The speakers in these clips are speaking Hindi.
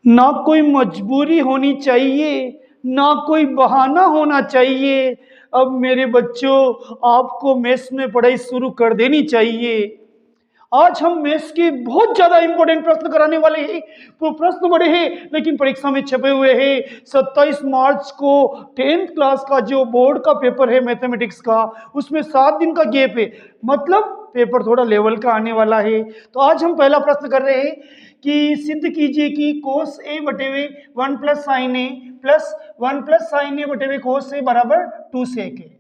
ना कोई मजबूरी होनी चाहिए, ना कोई बहाना होना चाहिए। अब मेरे बच्चों, आपको मेस में पढ़ाई शुरू कर देनी चाहिए। आज हम मेस के बहुत ज्यादा इंपॉर्टेंट प्रश्न कराने वाले हैं। वो प्रश्न बड़े हैं लेकिन परीक्षा में छपे हुए हैं। 27 मार्च को 10th क्लास का जो बोर्ड का पेपर है मैथमेटिक्स का, उसमें 7 दिन का गैप है, मतलब पेपर थोड़ा लेवल का आने वाला है। तो आज हम पहला प्रश्न कर रहे हैं कि सिद्ध कीजिए कि कोस ए बटे हुए 1 plus sign A plus 1 plus sign ए बटे हुए कोस ए बराबर 2 सेक है।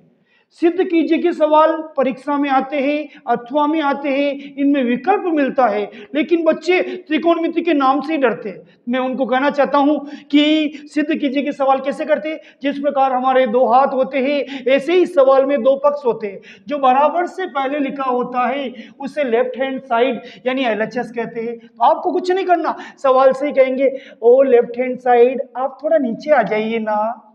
सिद्ध कीजिए कि सवाल परीक्षा में आते हैं अथवा में आते हैं, इनमें विकल्प मिलता है, लेकिन बच्चे त्रिकोणमिति के नाम से ही डरते हैं। मैं उनको कहना चाहता हूं कि सिद्ध कीजिए कि सवाल कैसे करते हैं। जिस प्रकार हमारे दो हाथ होते हैं, ऐसे ही सवाल में दो पक्ष होते हैं। जो बराबर से पहले लिखा होता है उसे लेफ्ट हैंड साइड यानी एलएचएस कहते हैं। तो आपको कुछ नहीं करना, सवाल से ही कहेंगे ओ लेफ्ट हैंड साइड आप थोड़ा नीचे आ जाइए ना।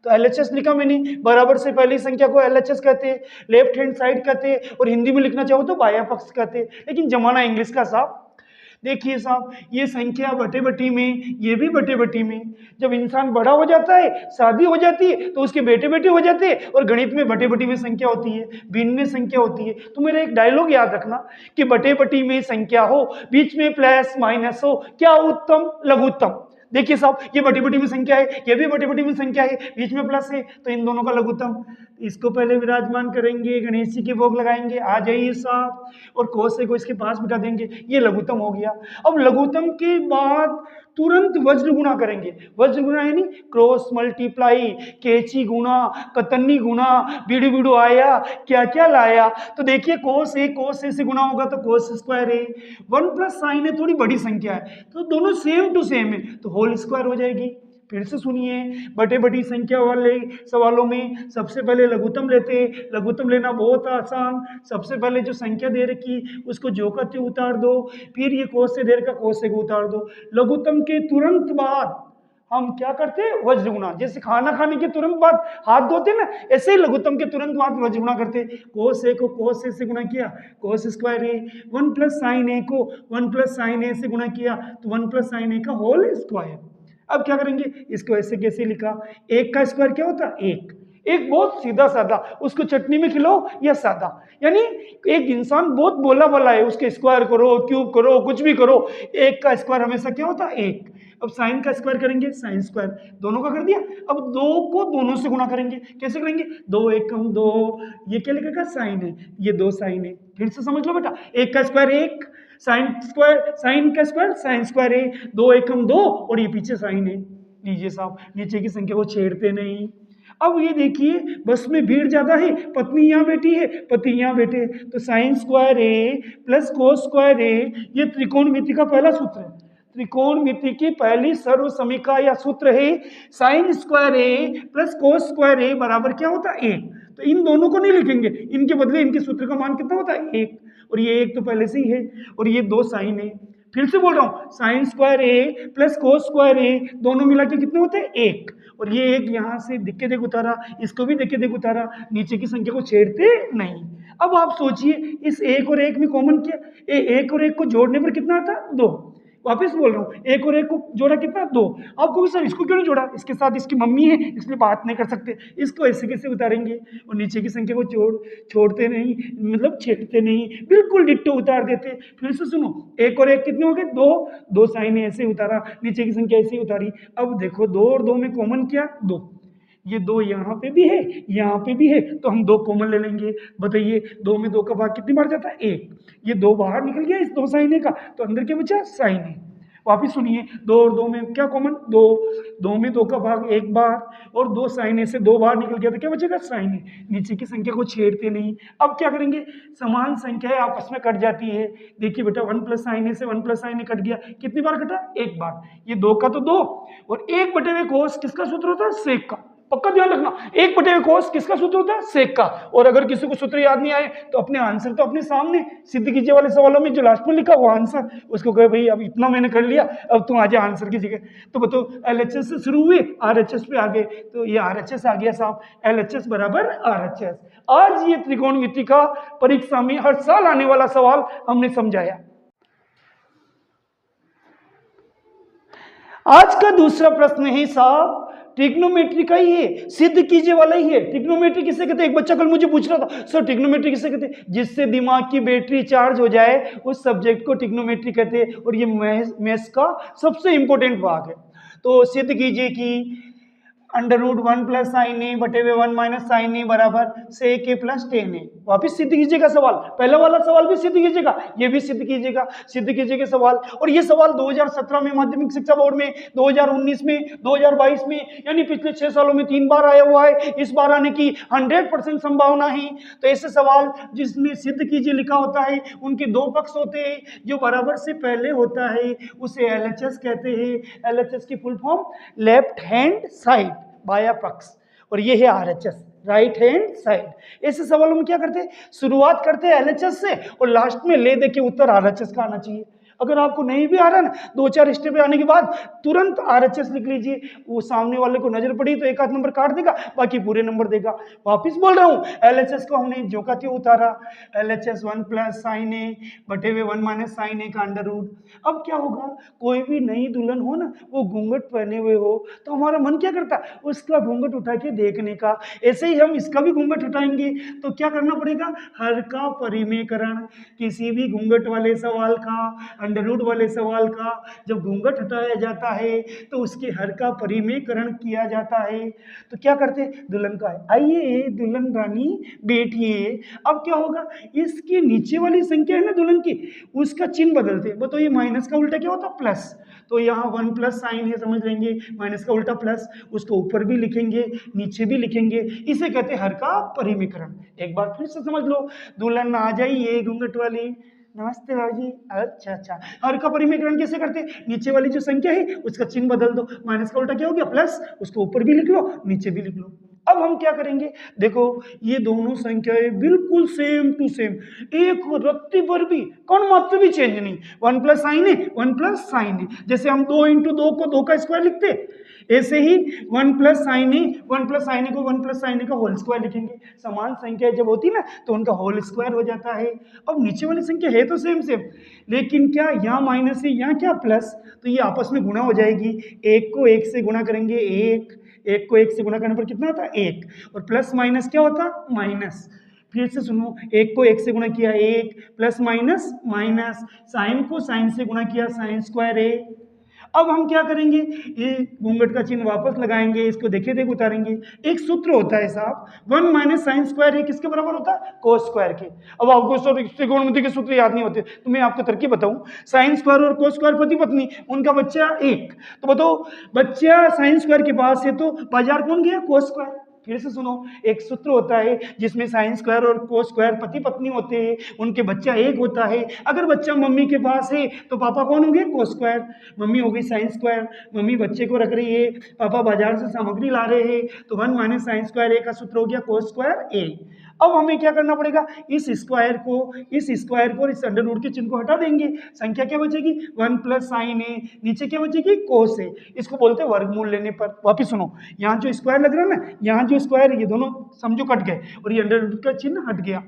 तो एलएचएस लिखा मैंने, बराबर से पहली संख्या को एलएचएस कहते हैं, लेफ्ट हैंड साइड कहते हैं, और हिंदी में लिखना चाहो तो बाया पक्ष कहते हैं। लेकिन जमाना इंग्लिश का साहब। देखिए साहब, ये संख्या बटे बटी में, ये भी बटे बटी में। जब इंसान बड़ा हो जाता है, शादी हो जाती है, तो उसके बेटे बेटे हो जाते हैं, और गणित में बटे बटी में संख्या होती है, भिन्न में संख्या होती है। तो मेरा एक डायलॉग याद रखना कि बटे बटी में संख्या हो, बीच में प्लस माइनस हो, क्या उत्तम लघुत्तम। देखिए साहब, ये बटी बटी में संख्या है, ये भी बटी बटी में संख्या है, बीच में प्लस है, तो इन दोनों का लघुत्तम। इसको पहले विराजमान करेंगे, गणेश जी के भोग लगाएंगे, आ जाइए साहब, और कोस को इसके पास बिठा देंगे, ये लघुत्तम हो गया। अब लघुत्तम के बाद तुरंत वज्र गुणा करेंगे। वज्र गुणा यानी क्रॉस मल्टीप्लाई, कैची गुणा, कतन्नी गुणा, बीड़ू बीड़ू आया, क्या क्या लाया। तो देखिए कोस ए से गुणा होगा तो कोस स्क्वायर ए, 1 प्लस साइन है थोड़ी बड़ी संख्या है, तो दोनों सेम टू सेम है, तो होल स्क्वायर हो जाएगी। फिर से सुनिए, बटे बटी संख्या वाले सवालों में सबसे पहले लघुत्तम लेते हैं। लघुत्तम लेना बहुत आसान, सबसे पहले जो संख्या दे रखी उसको जो का त्यों उतार दो, फिर ये कोस से दे रखा कोस से को उतार दो। लघुत्तम के तुरंत बाद हम क्या करते हैं, वज्र गुणा। जैसे खाना खाने के तुरंत बाद हाथ धोते ना, ऐसे ही लघुत्तम के तुरंत बाद वज्र गुणा करते। कोस ए को कोस ए से गुणा किया, कोस स्क्वायर ए, 1 प्लस साइन ए को 1 प्लस साइन ए से गुणा किया, तो 1 प्लस साइन ए का होल स्क्वायर। अब क्या करेंगे, इसको ऐसे कैसे लिखा, एक का स्क्वायर क्या होता है, एक। एक बहुत सीधा साधा, उसको चटनी में खिलाओ या सादा। यानी एक इंसान बहुत बोला बोला है, उसके स्क्वायर करो, क्यूब करो, कुछ भी करो, एक का स्क्वायर हमेशा क्या होता है, एक। अब साइन का स्क्वायर करेंगे, साइन स्क्वायर, दोनों का कर दिया। अब दो को दोनों से गुणा करेंगे, कैसे करेंगे, दो एक कम दो, ये क्या लिखेगा, साइन है, ये दो साइन है। फिर से समझ लो बेटा, एक का स्क्वायर एक, साइन स्क्वायर, साइन का स्क्वायर साइन स्क्वायर है, दो एकम दो, और ये पीछे साइन है। लीजिए साहब, नीचे की संख्या को छेड़ते नहीं। अब ये देखिए, बस में भीड़ ज्यादा है, पत्नी यहाँ बैठी है, पति यहाँ बैठे, तो sine square A plus cos square ए, ये त्रिकोणमिति का पहला सूत्र है। त्रिकोणमिति की पहली सर्व समीका या सूत्र है sine square A plus cos square ए बराबर क्या होता है, एक। तो इन दोनों को नहीं लिखेंगे, इनके बदले इनके सूत्र का मान कितना होता है, एक। और ये एक तो पहले से ही है, और ये दो साइन है। फिर से बोल रहा हूं, sine square A plus cos square ए, दोनों मिला के कितने होते हैं, एक। और ये एक यहां से दिक्के देख उतारा, इसको भी दिक्के देख उतारा, नीचे की संख्या को छेड़ते नहीं। अब आप सोचिए, इस एक और एक में कॉमन किया, एक और एक को जोड़ने पर कितना आता, दो। वापस बोल रहा हूँ, एक और एक को जोड़ा कितना, दो। आपको सर इसको क्यों नहीं जोड़ा, इसके साथ इसकी मम्मी है इसलिए बात नहीं कर सकते, इसको ऐसे कैसे उतारेंगे। और नीचे की संख्या को छोड़ते नहीं, मतलब छेड़ते नहीं, बिल्कुल डिट्टो उतार देते। फिर से सुनो, एक और एक कितने हो गए, दो, दो साइन ऐसे उतारा, नीचे की संख्या ऐसे उतारी। अब देखो, दो और दो में कॉमन किया, दो, ये दो यहाँ पे भी है, यहाँ पे भी है, तो हम दो कॉमन ले लेंगे। बताइए, दो में दो का भाग कितनी बार जाता है, एक। ये दो बाहर निकल गया इस दो साइने का, तो अंदर क्या बचा, साइने। वापिस सुनिए, दो और दो में क्या कॉमन, दो, दो में दो का भाग एक बार, और दो साइने से दो बार निकल गया तो क्या बचेगा, साइने। नीचे की संख्या को छेड़ते नहीं। अब क्या करेंगे, समान संख्याएं आपस में कट जाती है। देखिए बेटा, 1 प्लस साइने से 1 प्लस साइने कट गया, कितनी बार कटा, एक बार। ये दो का तो दो, और एक बटे हुए कोस किसका सूत्र होता है, सेक का। पक्का ध्यान रखना, एक बटे हुए कोस किसका सूत्र होता है, सेक का। और अगर किसी को सूत्र याद नहीं आए तो अपने आंसर तो अपने सामने, सिद्ध कीजिए वाले सवालों में जो लास्ट में लिखा वो आंसर, उसको कहे भाई अब इतना मैंने कर लिया, अब तुम आ जाए आंसर की जगह। तो बताओ, एलएचएस से शुरू हुए आरएचएस पे आ गए, तो ये आरएचएस आ गया साहब, एलएचएस बराबर आरएचएस। आज ये त्रिकोणमिति का परीक्षा में हर साल आने वाला सवाल हमने समझाया। आज का दूसरा प्रश्न है साहब, ट्रिग्नोमेट्री का ही है, सिद्ध कीजिए वाला ही है। ट्रिग्नोमेट्री किसे कहते हैं? एक बच्चा कल मुझे पूछ रहा था, सर ट्रिग्नोमेट्री किसे कहते हैं? जिससे दिमाग की बैटरी चार्ज हो जाए उस सब्जेक्ट को ट्रिग्नोमेट्री कहते हैं, और ये मैथ्स का सबसे इंपॉर्टेंट भाग है। तो सिद्ध कीजिए कि √1 प्लस साइन ए बटे हुए 1 माइनस साइन ए बराबर सेक ए प्लस टेन ए। वापिस सिद्ध कीजिएगा सवाल, पहला वाला सवाल भी सिद्ध कीजिएगा, ये भी सिद्ध कीजिएगा, सिद्ध कीजिएगा सवाल। और ये सवाल 2017 में माध्यमिक शिक्षा बोर्ड में, 2019 में, 2022 में, यानी पिछले 6 सालों में 3 बार आया हुआ है। इस बार आने की 100% संभावना है। तो ऐसे सवाल जिसमें सिद्ध कीजिए लिखा होता है, उनके दो पक्ष होते हैं, जो बराबर से पहले होता है उसे LHS कहते हैं। LHS की full form left hand side, बाया पक्ष, और ये है RHS, राइट हैंड साइड। ऐसे सवालों में क्या करते हैं, शुरुआत करते हैं LHS से और लास्ट में ले दे के उत्तर RHS का आना चाहिए। अगर आपको नहीं भी आ रहा ना, 2-4 स्टेप आने के बाद तुरंत RHS लिख लीजिए। वो सामने वाले को नजर पड़ी तो एक आध नंबर काट देगा, बाकी पूरे नंबर देगा। वापिस बोल रहा हूँ, LHS को हमने जो का त्यों उतारा, LHS 1 प्लस साइन ए बटे हुए 1 माइनस साइन ए का अंडर रूट। अब क्या होगा, कोई भी नई दुल्हन हो ना, वो घूंघट पहने हुए हो, तो हमारा मन क्या करता है उसका घूंघट उठा के देखने का। ऐसे ही हम इसका भी घूंघट उठाएंगे, तो क्या करना पड़ेगा, हर का परिमेयकरण। किसी भी घूंघट वाले सवाल का, अंडर रूट वाले सवाल का जब घूंघट हटाया जाता है तो उसके हर का परिमेयकरण किया जाता है। तो क्या करते हैं, दुल्हन का है, आइए दुल्हन रानी बैठिए। अब क्या होगा, इसके नीचे वाली संख्या है ना दुल्हन की, उसका चिन्ह बदलते हैं। बताओ ये माइनस का उल्टा क्या होता, प्लस। तो यहाँ 1 प्लस साइन है, समझ लेंगे, माइनस का उल्टा प्लस, उसको ऊपर भी लिखेंगे नीचे भी लिखेंगे। इसे कहते हैं हर का परिमेयकरण। एक बार फिर से समझ लो, दुल्हन आ जाइए घूंघट वाली, नमस्ते भाजी। अच्छा, हर का परिमेयकरण कैसे करते हैं, नीचे वाली जो संख्या है उसका चिन्ह बदल दो, माइनस का उल्टा क्या हो गया, प्लस, उसको ऊपर भी लिख लो नीचे भी लिख लो। अब हम क्या करेंगे, देखो ये दोनों संख्याएं बिल्कुल सेम टू सेम, एक रत्ती पर भी कौन मात्र भी चेंज नहीं। 1 प्लस साइन है 1 प्लस साइन है, जैसे हम 2 × 2 को 2 का स्क्वायर लिखते, ऐसे ही 1 प्लस साइन है 1 प्लस साइन को 1 प्लस साइन का होल स्क्वायर लिखेंगे। समान संख्या जब होती ना तो उनका होल स्क्वायर हो जाता है। अब नीचे वाली संख्या है तो सेम, लेकिन क्या यहाँ माइनस है यहाँ क्या प्लस, तो ये आपस में गुणा हो जाएगी। एक को एक से गुणा करेंगे, एक को एक से गुणा करने पर कितना होता है, एक, और प्लस माइनस क्या होता, माइनस। फिर से सुनो, एक को एक से गुणा किया एक, प्लस माइनस माइनस, साइन को साइन से गुणा किया साइन स्क्वायर ए। अब हम क्या करेंगे, ये घूंघट का चिन्ह वापस लगाएंगे, इसको देखे देख उतारेंगे। एक सूत्र होता है साहब, 1 माइनस साइन स्क्वायर है किसके बराबर होता है, कोस स्क्वायर के। अब आपको त्रिकोणमिति के सूत्र याद नहीं होते तो मैं आपको तरकीब बताऊं, साइन स्क्वायर और कोस स्क्वायर पति पत्नी, उनका बच्चा एक, तो बताओ बच्चा साइन स्क्वायर के पास है तो बाजार कौन गया, कोस स्क्वायर। फिर से सुनो, एक सूत्र होता है जिसमें साइन स्क्वायर और कोस स्क्वायर पति पत्नी होते हैं, उनके बच्चा एक होता है। अगर बच्चा मम्मी के पास है तो पापा कौन हो गए, कोस स्क्वायर, मम्मी हो गई साइन स्क्वायर। मम्मी बच्चे को रख रही है, पापा बाजार से सामग्री ला रहे हैं, तो 1 माइनस साइन स्क्वायर ए का सूत्र हो गया कोस स्क्वायर ए। अब हमें क्या करना पड़ेगा, इस स्क्वायर को इस अंडर रूट के चिन्ह को हटा देंगे, संख्या क्या बचेगी, 1 प्लस साइन ए, नीचे क्या बचेगी, कोस ए। इसको बोलते हैं वर्गमूल लेने पर। वापिस सुनो, यहाँ जो स्क्वायर लग रहा है ना, यहाँ जो स्क्वायर है ये दोनों समझो कट गए और ये अंडर रूट का चिन्ह हट गया,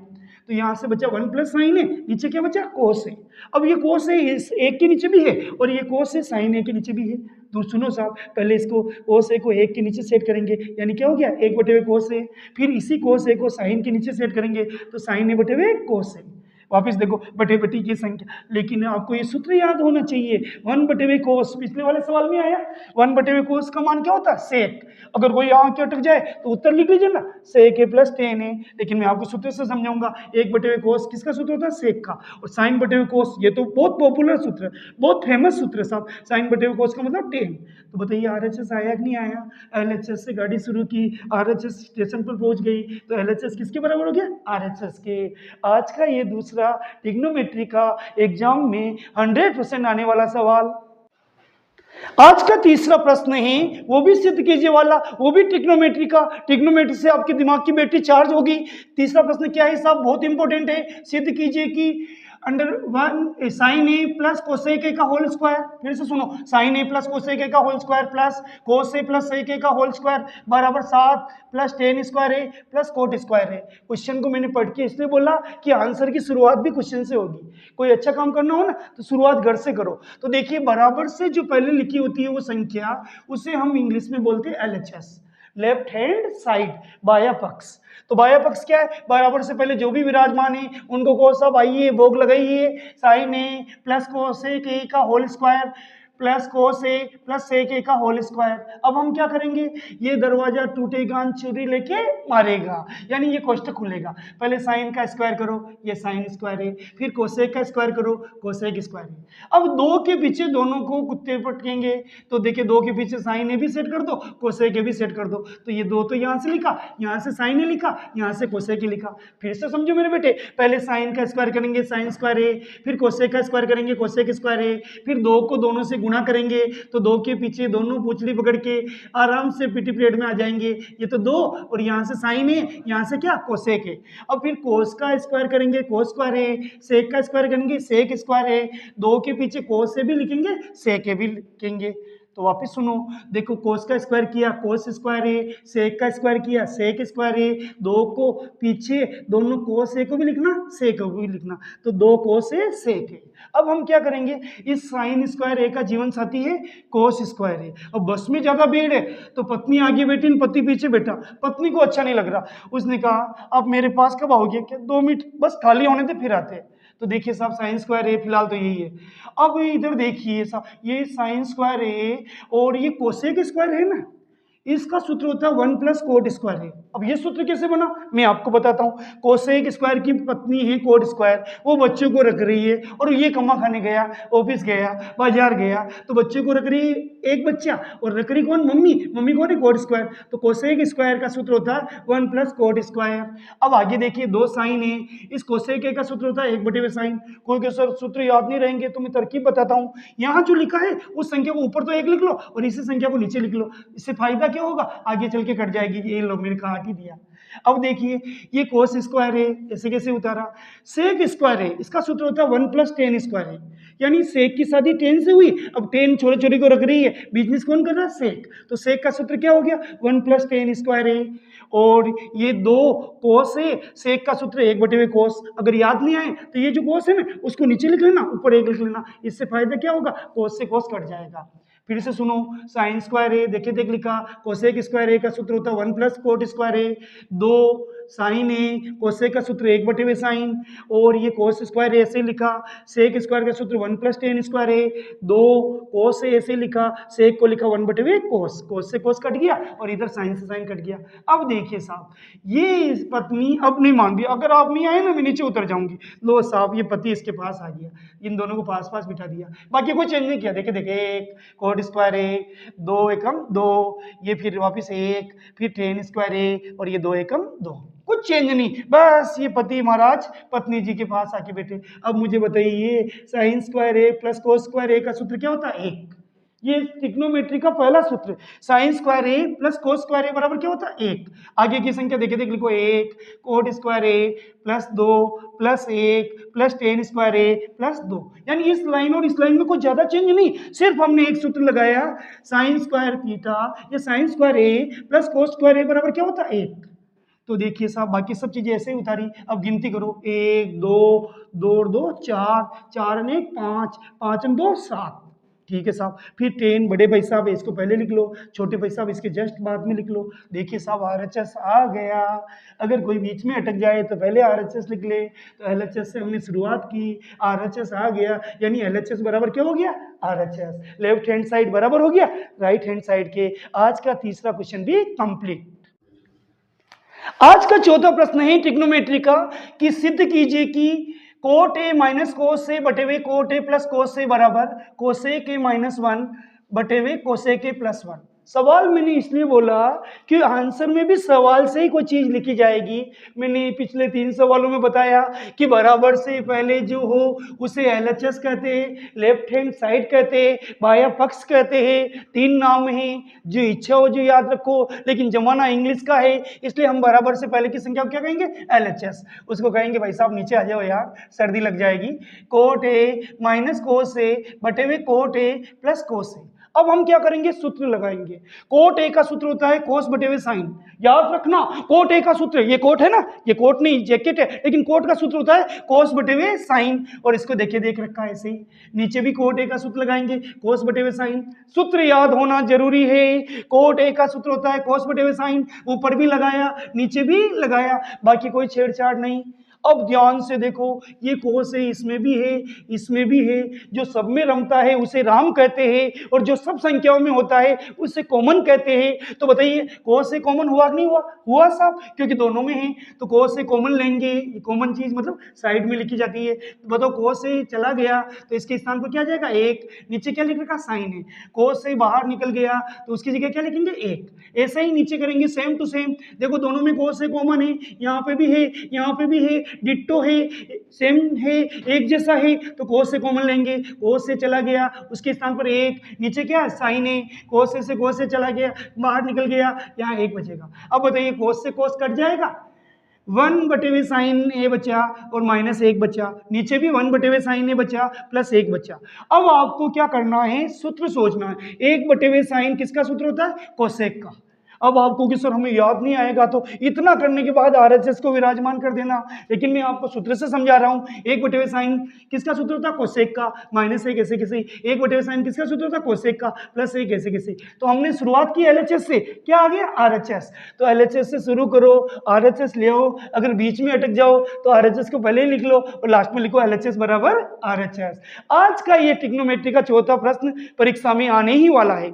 तो यहाँ से बचा 1 प्लस साइन ए, नीचे क्या बचा, कोस ए। अब ये कोस ए इस एक के नीचे भी है और ये कोस ए साइन ए के नीचे भी है। तो सुनो साहब, पहले इसको कोस ए को एक के नीचे सेट करेंगे, यानी क्या हो गया, 1 बटे हुए कोस ए। फिर इसी कोस ए को साइन के नीचे सेट करेंगे तो साइन ए बटे हुए कोस ए। वापिस देखो, बटे बटे की संख्या, लेकिन आपको ये सूत्र याद होना चाहिए, 1 बटे हुए कोस, पिछले वाले सवाल में आया 1 बटे हुए कोस का मान क्या होता है, सेक। अगर कोई यहाँ के अटक जाए तो उत्तर लिख लीजिए ना, सेक ए प्लस टेन ए। लेकिन मैं आपको सूत्र से समझाऊंगा, 1 बटे हुए कोस किसका सूत्र होता है, सेक का, और साइन बटे हुए कोस ये तो बहुत पॉपुलर सूत्र है, बहुत फेमस सूत्र है साहब, साइन बटे हुए कोस का मतलब 10। तो बताइए RHS आया कि नहीं आया, LHS से गाड़ी शुरू की, RHS स्टेशन पर पहुंच गई, तो LHS किसके बराबर हो गया, RHS के। आज का ये दूसरा ट्रिग्नोमेट्री का एग्जाम में 100% आने वाला सवाल। आज का तीसरा प्रश्न है, वो भी सिद्ध कीजिए वाला, वो भी ट्रिग्नोमेट्री का। ट्रिग्नोमेट्री से आपके दिमाग की बैटरी चार्ज होगी। तीसरा प्रश्न क्या है साहब, बहुत इंपॉर्टेंट है, सिद्ध कीजिए कि under one sine A plus cosec A का होल स्क्वायर, फिर से सुनो, sine A plus cosec A का whole square plus cos A plus sec A का होल स्क्वायर बराबर 7 plus ten square A plus cot square A. Question को मैंने पढ़ के इसलिए बोला कि आंसर की शुरुआत भी क्वेश्चन से होगी। कोई अच्छा काम करना हो ना तो शुरुआत घर से करो। तो देखिए बराबर से जो पहले लिखी होती है वो संख्या, उसे हम इंग्लिश में बोलते हैं LHS, लेफ्ट हैंड साइड, बाया पक्ष। तो बाया पक्ष क्या है, बराबर से पहले जो भी विराजमान है उनको को सब आइए भोग लगाइए, sine A plus cosec A का whole square plus cos A plus sec A का होल स्क्वायर। अब हम क्या करेंगे, ये दरवाजा टूटेगा छुरी लेके मारेगा, यानी ये कोष्टक खुलेगा। पहले साइन का स्क्वायर करो, ये साइन स्क्वायर है, फिर कोसेक का स्क्वायर करो, कोसेक स्क्वायर है। अब दो के पीछे दोनों को कुत्ते पटकेंगे, तो देखिए दो के पीछे साइन ए भी सेट कर दो, कोसेक ए भी सेट कर दो। तो ये दो तो यहाँ से लिखा, यहाँ से साइन ए लिखा, यहाँ से कोसेक ए लिखा। फिर से समझो मेरे बेटे, पहले साइन का स्क्वायर करेंगे, साइन स्क्वायर ए, फिर कोसेक का स्क्वायर करेंगे, कोसेक स्क्वायर ए, फिर दो को दोनों से गुणा करेंगे तो दो के पीछे दोनों पूंछड़ी पकड़ के आराम से पीटी प्लेट में आ जाएंगे। ये तो दो, और यहाँ से साइन है, यहाँ से क्या कोसेक है। अब फिर कोस का स्क्वायर करेंगे, कोस स्क्वायर है, सेक का स्क्वायर करेंगे, सेक स्क्वायर है, दो के पीछे कोस से भी लिखेंगे, सेक भी लिखेंगे। तो वापस सुनो, देखो कोस का स्क्वायर किया, कोस स्क्वायर है, सेक का स्क्वायर किया, सेक स्क्वायर है, दो को पीछे दोनों कोस ए को भी लिखना, सेक को भी लिखना, तो दो कोस ए सेक है। अब हम क्या करेंगे, इस साइन स्क्वायर ए का जीवन साथी है कोस स्क्वायर है। अब बस में ज्यादा भीड़ है तो पत्नी आगे बैठी, पति पीछे बैठा, पत्नी को अच्छा नहीं लग रहा, उसने कहा आप मेरे पास कब आओगे, क्या 2 मिनट बस खाली होने दे फिर आते हैं। तो देखिए साहब साइन स्क्वायर है, फिलहाल तो यही है। अब इधर देखिए साहब, ये साइन स्क्वायर है और ये कोसेक स्क्वायर है ना, इसका सूत्र होता है 1 प्लस कोट स्क्वायर है। अब ये सूत्र कैसे बना मैं आपको बताता हूँ। कोसेक स्क्वायर की पत्नी है कोट स्क्वायर, वो बच्चों को रख रही है और ये कमा खाने गया, ऑफिस गया, बाजार गया, तो बच्चे को रख रही है एक बच्चा, और रख रही कौन, मम्मी, मम्मी कौन है कोट स्क्वायर। तो कोसेक स्क्वायर का सूत्र होता है 1 प्लस कोट स्क्वायर। अब आगे देखिए दो साइन है, इस कोसेक का सूत्र होता है 1/साइन। कोई के सर सूत्र याद नहीं रहेंगे तो मैं तरकीब बताता हूँ। यहाँ जो लिखा है उस संख्या को ऊपर तो 1 लिख लो और इसी संख्या को नीचे लिख लो, इससे फायदा क्या होगा, आगे चल के कट जाएगी। ये लो मैंने कहा कि दिया। अब देखिए ये कोस स्क्वायर है, ऐसे कैसे उतारा, सेक स्क्वायर है, इसका सूत्र होता है 1 प्लस टेन स्क्वायर है, यानी सेक की शादी टेन से हुई। अब टेन छोटे छोटे को रख रही है, बिजनेस कौन कर रहा है, सेक। तो सेक का सूत्र क्या हो गया, 1 प्लस टेन स्क्वायर है। और ये दो कोस है, सेक का सूत्र 1/कोस। अगर याद नहीं आए तो ये जो कोस है ना उसको नीचे लिख लेना, ऊपर 1 लिख लेना, इससे फायदा क्या होगा, कोस से कोस कट जाएगा। फिर से सुनो, साइन स्क्वायर है, देखिए देख लिखा, कोसेक स्क्वायर ए का सूत्र होता है 1 प्लस कोट स्क्वायर है, दो साइन है, कोसेक का सूत्र 1/साइन, और ये कोस स्क्वायर ऐसे लिखा, सेक स्क्वायर का सूत्र 1 प्लस टेन स्क्वायर है, दो कोस ऐसे लिखा, सेक को लिखा 1/कोस, कोस से कोस कट गया और इधर साइन से साइन कट गया। अब देखिए साहब, ये पत्नी अब नहीं मान रही, अगर आप नहीं आए ना मैं नीचे उतर जाऊंगी। लो साहब ये पति इसके पास आ गया, इन दोनों को पास पास बिठा दिया, बाकी कोई चेंज नहीं किया। देखे देखे, एक कोट स्क्वायर है, 2 एकम 2, ये फिर वापिस 1, फिर टेन स्क्वायर है, और ये 2 एकम 2, कुछ चेंज नहीं, बस ये पति महाराज पत्नी जी के पास आके बैठे। अब मुझे बताइए, sine square A plus cos square ए का सूत्र क्या होता है, 1। ये ट्रिग्नोमेट्री का पहला सूत्र, sine square A plus cos square ए बराबर क्या होता है, 1। आगे की संख्या देखे देख लिखो, 1 कोट square A plus 2 plus 1 plus ten square A plus 2, यानी इस लाइन और इस लाइन में कुछ ज्यादा चेंज नहीं, सिर्फ हमने एक सूत्र लगाया, साइन स्क्वायर थीटा या sine square A plus cos square ए बराबर क्या होता है, 1। तो देखिए साहब बाकी सब चीजें ऐसे ही उतारी। अब गिनती करो, 1 2 2 2 4, 4 ने 5, 5 2 7, ठीक है साहब। फिर 10 बड़े भाई साहब इसको पहले लिख लो, छोटे भाई साहब इसके जस्ट बाद में लिख लो। देखिए साहब RHS आ गया, अगर कोई बीच में अटक जाए तो पहले RHS लिख ले। तो LHS से हमने शुरुआत की, RHS आ गया, यानी LHS बराबर क्या हो गया, RHS। लेफ्ट हैंड साइड बराबर हो गया राइट हैंड साइड के। आज का तीसरा क्वेश्चन भी कंप्लीट। आज का चौथा प्रश्न है ट्रिग्नोमेट्री का, कि सिद्ध कीजिए कि कोट ए माइनस कोस ए बटे हुए कोट ए प्लस कोस ए बराबर कोसेक ए -1 बटे हुए कोसेक ए +1। सवाल मैंने इसलिए बोला कि आंसर में भी सवाल से ही कोई चीज लिखी जाएगी। मैंने पिछले 3 सवालों में बताया कि बराबर से पहले जो हो उसे एलएचएस कहते हैं, लेफ्ट हैंड साइड कहते हैं, बाया पक्ष कहते हैं। 3 नाम हैं, जो इच्छा हो जो याद रखो, लेकिन जमाना इंग्लिश का है इसलिए हम बराबर से पहले की संख्या को क्या कहेंगे? एलएचएस। उसको कहेंगे भाई साहब नीचे आ जाओ यार, सर्दी लग जाएगी। कोट ए माइनस कोस ए बटे हुए कोट ए प्लस कोस ए। अब हम क्या करेंगे? सूत्र लगाएंगे। कोट ए का सूत्र होता है कोस बटे हुए साइन। याद रखना, कोट ए का सूत्र, ये कोट है ना, ये कोट नहीं जैकेट है, लेकिन कोट का सूत्र होता है कोस बटे हुए साइन। और इसको देखिए, देख रखा है ऐसे ही। नीचे भी कोट ए का सूत्र लगाएंगे, कोस बटे हुए साइन। सूत्र याद होना जरूरी है। कोट ए का सूत्र होता है कोस बटे हुए साइन। ऊपर भी लगाया, नीचे भी लगाया, बाकी कोई छेड़छाड़ नहीं। अब ध्यान से देखो, ये कोस है, इसमें भी है, इसमें भी है। जो सब में रमता है उसे राम कहते हैं, और जो सब संख्याओं में होता है उसे कॉमन कहते हैं। तो बताइए, कोस से कॉमन हुआ कि नहीं हुआ? हुआ साहब, क्योंकि दोनों में है। तो कोस से कॉमन लेंगे, कॉमन चीज मतलब साइड में लिखी जाती है। तो बताओ, कोस से चला गया तो इसके स्थान पर क्या जाएगा? 1। नीचे क्या लिख रखा? साइन है। कोस से बाहर निकल गया तो उसकी जगह क्या लिखेंगे? 1। ऐसा ही नीचे करेंगे, सेम टू सेम। देखो दोनों में कोस से कॉमन है, यहाँ पे भी है, यहाँ पे भी है, डिट्टो है, सेम है, एक जैसा है, तो कोस से कॉमन लेंगे। कोस से चला गया, उसके स्थान पर 1। नीचे क्या है? साइन है। कोस से कोस से चला गया, बाहर निकल गया, यहाँ 1 बचेगा। अब बताइए, कोस से कोस कट जाएगा, 1 बटे हुए साइन ए बचा और माइनस 1 बचा। नीचे भी 1 बटे हुए साइन ए बचा प्लस 1 बचा। अब आपको क्या करना है? सूत्र सोचना है। 1 बटे हुए साइन किसका सूत्र होता है? कोसेक का। अब आपको कि सर हमें याद नहीं आएगा, तो इतना करने के बाद आरएचएस को विराजमान कर देना। लेकिन मैं आपको सूत्र से समझा रहा हूं। 1 बटे हुए साइन किसका सूत्र होता है? कोसेक का। माइनस 1 ऐसे कैसे, 1 बटे हुए साइन किसका सूत्र होता है? कोसेक का, प्लस 1 ऐसे कैसे। तो हमने शुरुआत की एलएचएस से, क्या आ गया? आरएचएस। तो एलएचएस से शुरू करो, आरएचएस ले आओ। अगर बीच में अटक जाओ तो आरएचएस को पहले ही लिख लो और लास्ट में लिखो एलएचएस बराबर आरएचएस। आज का ये ट्रिग्नोमेट्री का चौथा प्रश्न परीक्षा में आने ही वाला है।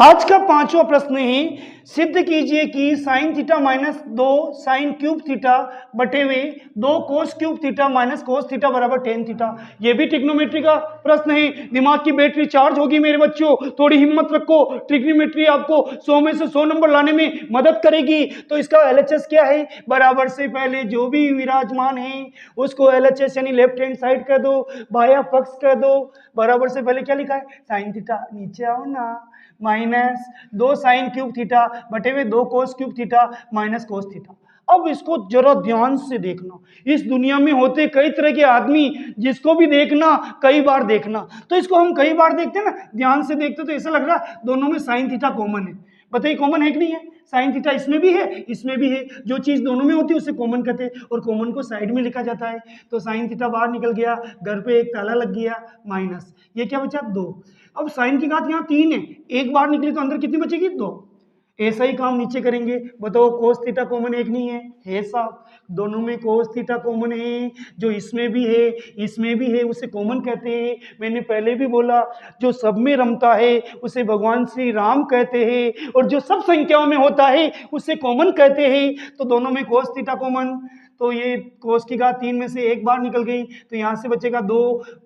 आज का 5वां प्रश्न है, सिद्ध कीजिए कि sine theta minus 2 sine cube theta बटे हुए 2 cos cube theta minus cos theta बराबर टेन थीटा। ये भी ट्रिग्नोमेट्री का प्रश्न है। दिमाग की बैटरी चार्ज होगी मेरे बच्चों, थोड़ी हिम्मत रखो। ट्रिग्नोमेट्री आपको 100 में से 100 नंबर लाने में मदद करेगी। तो इसका एलएचएस क्या है? बराबर से पहले जो भी विराजमान है उसको एलएचएस यानी लेफ्ट हैंड साइड कर दो, बाया पक्ष कर दो। बराबर से पहले क्या लिखा है? Sine theta. नीचे आओ ना, माइनस 2 साइन क्यूब थीटा बटे हुए 2 cos cube theta minus cos theta. अब इसको जरा ध्यान से देखना। इस दुनिया में होते कई तरह के आदमी, जिसको भी देखना कई बार देखना। तो इसको हम कई बार देखते हैं ना, ध्यान से देखते तो ऐसा लग रहा है दोनों में साइन थीटा कॉमन है। बताइए कॉमन है कि नहीं है? साइन थीटा इसमें भी है, इसमें भी है। जो चीज दोनों में होती है उसे कॉमन कहते हैं, और कॉमन को साइड में लिखा जाता है। तो साइन थीटा बाहर निकल गया, घर पे एक ताला लग गया, माइनस ये क्या बचा? 2। अब साइन की घात यहाँ 3 है, एक बार निकली तो अंदर कितनी बचेगी? 2। ऐसा ही काम नीचे करेंगे। बताओ कोस थीटा कॉमन एक नहीं है? है साहब, दोनों में कोस थीटा कॉमन है। जो इसमें भी है इसमें भी है उसे कॉमन कहते हैं। मैंने पहले भी बोला, जो सब में रमता है उसे भगवान श्री राम कहते हैं, और जो सब संख्याओं में होता है उसे कॉमन कहते हैं। तो दोनों में कोस थीटा कॉमन। तो ये कोस की घात 3 में से एक बार निकल गई, तो यहाँ से बचेगा 2।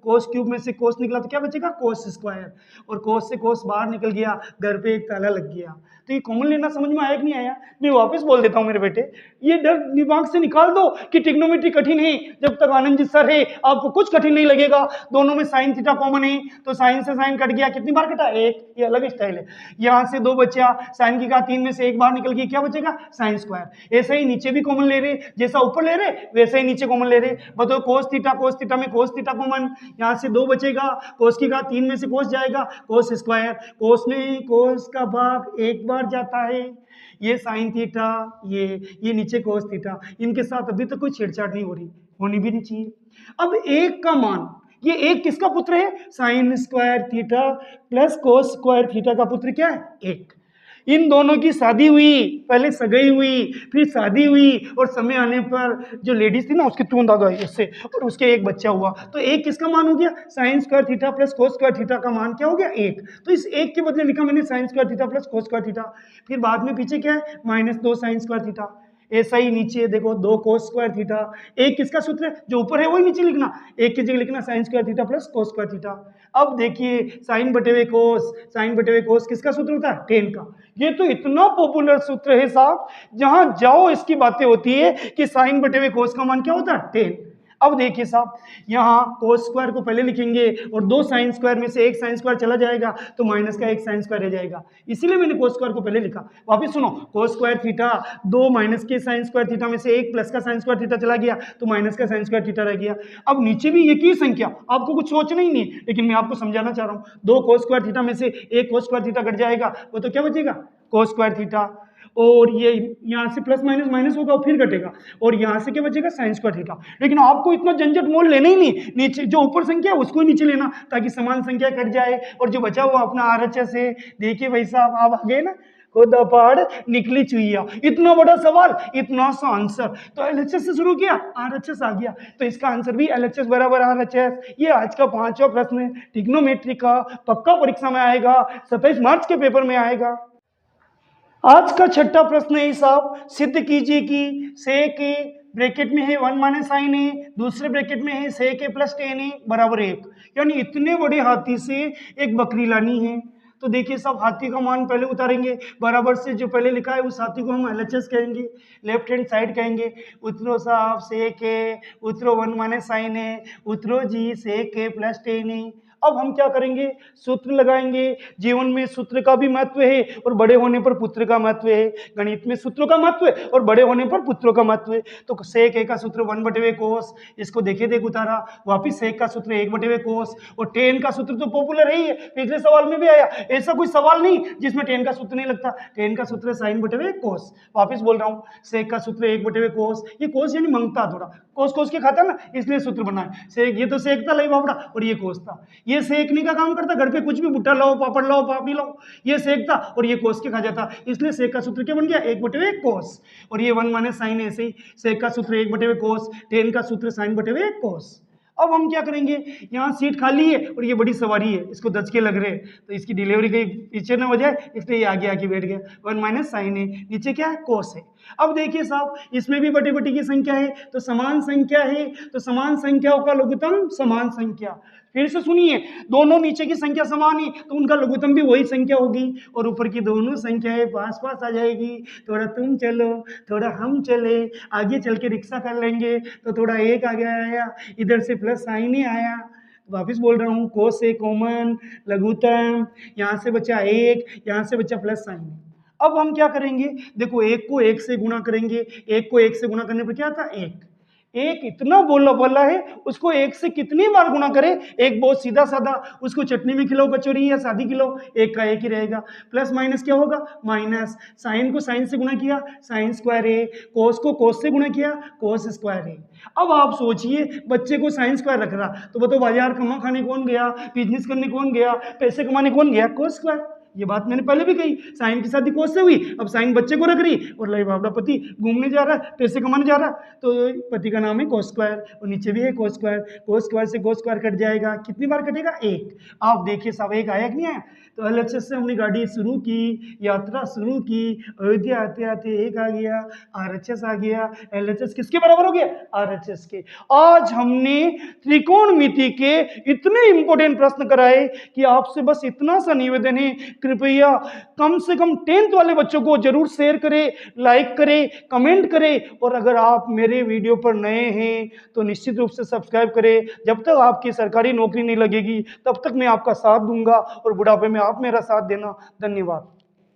कोस क्यूब में से कोस निकला तो क्या बचेगा? Cos square. और कोस से कोस बाहर निकल गया, घर पे एक ताला लग गया। तो ये कॉमन लेना समझ में आया कि नहीं आया? मैं वापस बोल देता हूँ मेरे बेटे, ये डर दिमाग से निकाल दो कि ट्रिग्नोमेट्री कठिन है। जब तक आनंद जी सर है आपको कुछ कठिन नहीं लगेगा। दोनों में साइन थीटा कॉमन है, तो साइन से साइन कट गया, कितनी बार कटा? 1। ये अलग स्टाइल है। यहाँ से 2 बचा, साइन की घात 3 में से एक बार निकल गई, क्या बचेगा? Sine square. ऐसे ही नीचे भी कॉमन ले रहे, जैसा ऊपर ले रहे वैसे ही नीचे कॉमन ले रहे। बताओ कोस थीटा में कोस थीटा कॉमन, यहाँ से 2 बचेगा, कोस की घात 3 में से कोस जाएगा, कोस स्क्वायर। कोस में कोस का भाग एक बार जाता है। ये साइन थीटा, ये नीचे कोस थीटा, इनके साथ अभी तक कोई छेड़छाड़ नहीं हो रही, होनी भी नहीं चाहिए। अब 1 का मान, ये 1 किसका पुत्र है? Sine square theta plus cos square theta का पुत्र क्या है? 1। इन दोनों की शादी हुई, पहले सगाई हुई, फिर शादी हुई, और समय आने पर जो लेडीज थी ना उसकी तूंद आ गई इससे, और उसके एक बच्चा हुआ। तो 1 किसका मान हो गया? Sine square theta plus cos square theta का मान क्या हो गया? 1। तो इस 1 के बदले लिखा मैंने sine square theta plus cos square theta. फिर बाद में पीछे क्या है? -2 साइन स्क्वायर थीटा। ऐसा ही नीचे देखो 2 cos स्क्वायर थीटा, एक किसका सूत्र है जो ऊपर है वही नीचे लिखना, एक की जगह लिखना sin square theta plus cos square theta. अब देखिए साइन बटे हुए कोस किसका सूत्र होता है, टेन का। ये तो इतना पॉपुलर सूत्र है साहब, जहां जाओ इसकी बातें होती है कि साइन बटे हुए कोस का मान क्या होता है, टेन। अब देखिए साहब यहाँ कोस स्क्वायर को पहले लिखेंगे और 2 साइन स्क्वायर में से एक साइन स्क्वायर चला जाएगा तो माइनस का एक साइन स्क्वायर रह जाएगा, इसीलिए मैंने कोस स्क्वायर को पहले लिखा। वापिस सुनो, कोस स्क्वायर थीटा 2 माइनस के साइन स्क्वायर थीटा में से एक प्लस का साइन स्क्वायर थीटा चला गया तो माइनस का साइन स्क्वायर थीटा रह गया। अब नीचे भी एक ही संख्या, आपको कुछ सोचना ही नहीं है, लेकिन मैं आपको समझाना चाह रहा हूँ। 2 कोस स्क्वायर थीटा में से एक कोस स्क्वायर थीटा कट जाएगा, वो तो क्या बचेगा, कोस स्क्वायर थीटा, और ये यहाँ से प्लस माइनस माइनस होगा और फिर घटेगा, और यहाँ से क्या बचेगा, साइन स्क्वायर थीटा। लेकिन आपको इतना झंझट मोल लेना ही नहीं, नीचे जो ऊपर संख्या है उसको ही नीचे लेना ताकि समान संख्या कट जाए और जो बचा हुआ अपना RHS है। देखिए भाई साहब आप आ गए ना, खुदा पहाड़ निकली चुईया, इतना बड़ा सवाल इतना सा आंसर, तो LHS से शुरू किया RHS आ गया, तो इसका आंसर भी LHS बराबर RHS। ये आज का 5वां प्रश्न है, ट्रिग्नोमेट्री का, पक्का परीक्षा में आएगा, 27 मार्च के पेपर में आएगा। आज का 6ठा प्रश्न है साहब, सिद्ध कीजिए कि sec a ब्रैकेट में है 1 माइनस साइन ए, दूसरे ब्रैकेट में है sec a plus tan a बराबर 1। यानी इतने बड़े हाथी से एक बकरी लानी है। तो देखिए साहब हाथी का मान पहले उतारेंगे, बराबर से जो पहले लिखा है उस हाथी को हम LHS कहेंगे, लेफ्ट हैंड साइड कहेंगे। उतरो साहब sec a, उतरो 1 माइनस साइन ए, उतरो जी sec a plus tan a। अब हम क्या करेंगे, सूत्र लगाएंगे। जीवन में सूत्र का भी महत्व है और बड़े होने पर पुत्र का महत्व है, गणित में सूत्रों का महत्व है और बड़े होने पर पुत्रों का महत्व है। तो sec a का सूत्र 1/2 कोस, इसको देखे देख उतारा, वापिस sec का सूत्र 1/2 कोस, और tan का सूत्र तो पॉपुलर है ही है, पिछले सवाल में भी आया। ऐसा कोई सवाल नहीं जिसमें tan का सूत्र नहीं लगता, tan का सूत्र sin/2 कोस। वापिस बोल रहा हूँ, sec का सूत्र 1/2 कोस, ये कोस यानी मंगता थोड़ा, कोस के खाता ना, इसलिए सूत्र बना है। sec, ये तो sec था लाई बाबड़ा, और ये कोस था। ये सेकने का काम करता, घर पे कुछ भी भुट्टा लाओ, पापड़ लाओ, पापड़ी लाओ, ये सेकता और ये कोस के खा जाता, इसलिए सेक का सूत्र क्या बन गया, 1/2 कोस। और ये 1 माइनस साइन ऐसे ही, सेक का सूत्र 1/2 कोस, tan का सूत्र sin/2 कोस। अब हम क्या करेंगे, यहाँ सीट खाली है और ये बड़ी सवारी है, इसको दचके लग रहे हैं, तो इसकी डिलीवरी कहीं पीछे ना हो जाए, इसलिए ये आगे आके बैठ गया। 1 माइनस साइन है, नीचे क्या है, कोस है। अब देखिए साहब इसमें भी बटे बटे की संख्या है, तो समान संख्या है, तो समान संख्याओं का लघुत्तम समान संख्या। फिर से सुनिए, दोनों नीचे की संख्या समान है तो उनका लघुत्तम भी वही संख्या होगी, और ऊपर की दोनों संख्याएं पास पास आ जाएगी। थोड़ा तुम चलो, थोड़ा हम चले, आगे चल के रिक्शा कर लेंगे, तो थोड़ा एक आगे आया, इधर से प्लस साइन ही आया। वापिस बोल रहा हूँ, कोस से कॉमन लघुत्तम, यहाँ से बचा एक, यहाँ से बचा प्लस साइन। अब हम क्या करेंगे, देखो एक को एक से गुणा करेंगे, एक को एक से गुणा करने पर क्या आता, एक। एक इतना बोला बोला है, उसको एक से कितनी बार गुणा करे, एक बहुत सीधा साधा, उसको चटनी में खिलाओ कचौरी या शादी खिलाओ, एक का एक ही रहेगा। प्लस माइनस क्या होगा, माइनस। साइन को साइन से गुणा किया, साइन स्क्वायर है, कोस को कोस से गुणा किया, कोस स्क्वायर है। अब आप सोचिए, बच्चे को साइन स्क्वायर रख रहा, तो बताओ बाजार कमा खाने कौन गया, बिजनेस करने कौन गया, पैसे कमाने कौन गया, कोस स्क्वायर। ये बात मैंने पहले भी कही, साइन की शादी कोस से हुई, अब साइन बच्चे को रख रही, और लाई बाबड़ा पति घूमने जा रहा है, पैसे कमाने जा रहा है, तो पति का नाम है कोस स्क्वायर, और नीचे भी है कोस स्क्वायर। कोस स्क्वायर से कोस स्क्वायर कट जाएगा, कितनी बार कटेगा, एक। आप देखिए सब एक आया कि नहीं आया। तो LHS से हमने गाड़ी शुरू की, यात्रा शुरू की, अयोध्या आते आते एक आ गया, RHS आ गया। LHS किसके बराबर हो गया, RHS के। आज हमने त्रिकोणमिति के इतने इंपॉर्टेंट प्रश्न कराए कि आपसे बस इतना सा निवेदन है, कृपया कम से कम 10th वाले बच्चों को जरूर शेयर करें, लाइक करें, कमेंट करें, और अगर आप मेरे वीडियो पर नए हैं तो निश्चित रूप से सब्सक्राइब करें। जब तक आपकी सरकारी नौकरी नहीं लगेगी तब तक मैं आपका साथ दूंगा, और बुढ़ापे में आप मेरा साथ देना। धन्यवाद।